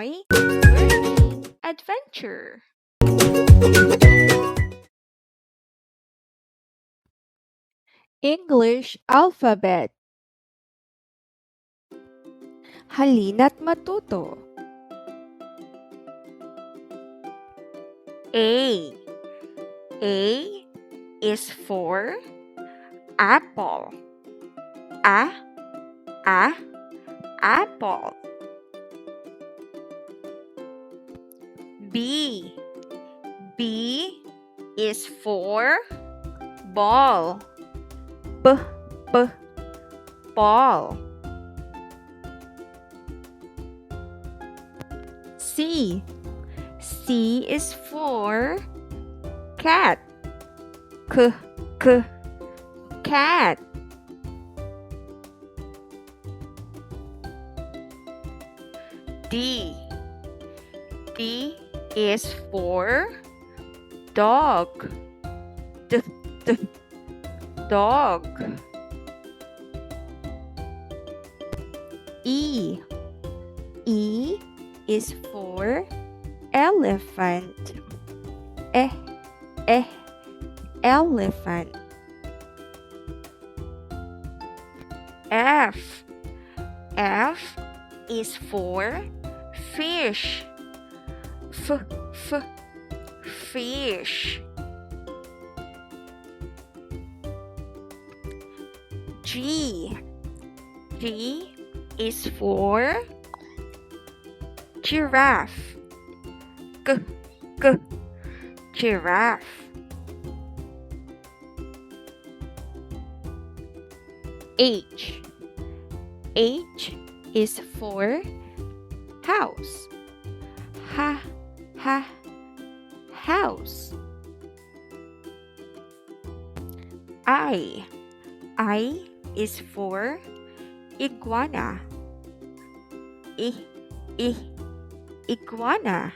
enjoy learning adventure. English alphabet. Halina't matuto. A. A is for apple. A. A. Apple. B. B is for ball. B. B. Ball. C. C is for cat. K. K. Cat. D. D is for dog. D. D. Dog. E. E is for elephant. E. E. Elephant. F. F is for fish. F. F. Fish. G. G is for giraffe. G. G. Giraffe. H. H is for house. Ha. Ha. House. I. I is for iguana. I. I. Iguana.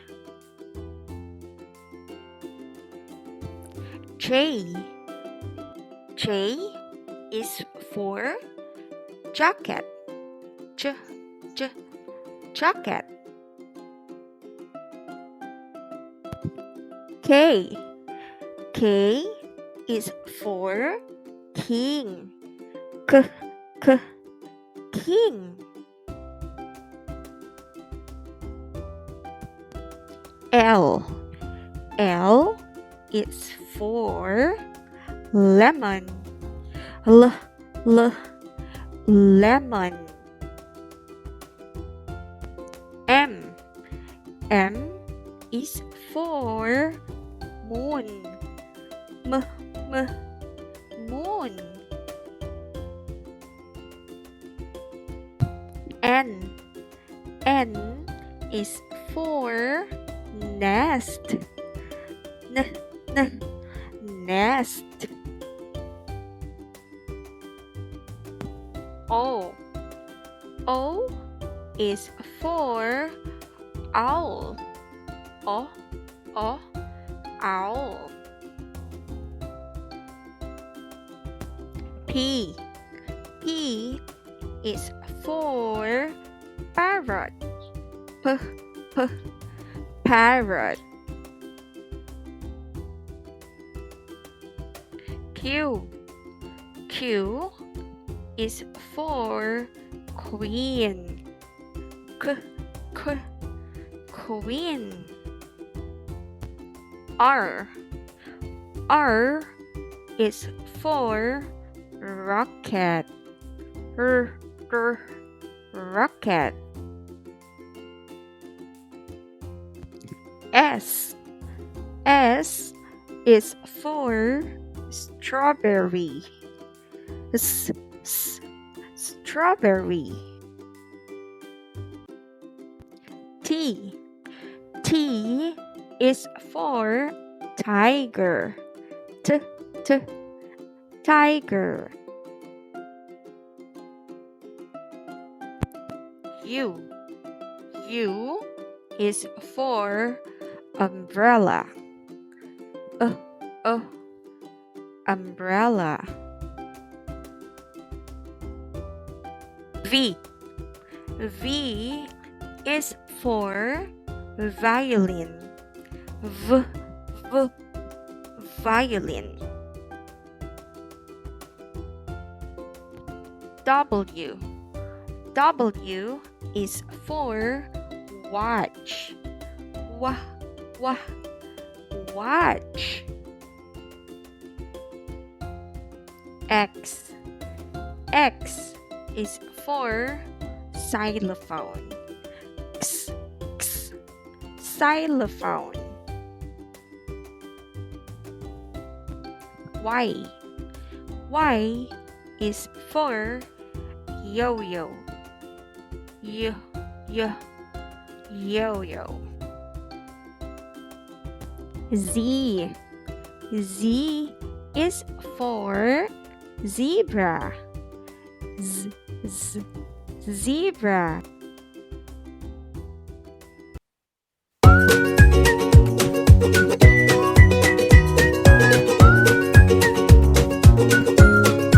J. J is for jacket. J. J. Jacket. K. K is for king. K. K. King. L. L is for lemon. L. L. Lemon. M. M is for moon. M. M. Moon. N. N is for nest. N. N. Nest. O. O is for owl. O. O. Owl. P. P is for parrot. P. P. Parrot. Q. Q is for queen. K. K. Queen. R. R is for rocket. R. R. Rocket. S. S is for strawberry. S. S. Strawberry. T. T is for tiger. T. T. Tiger. U. U is for umbrella. Umbrella. V. V is for violin. V, v, violin. W. W is for watch. Wa, wa, watch. X. X is for xylophone. X, x, xylophone. Y. Y is for yo-yo. Yo-yo. Z. Z is for zebra. Zebra.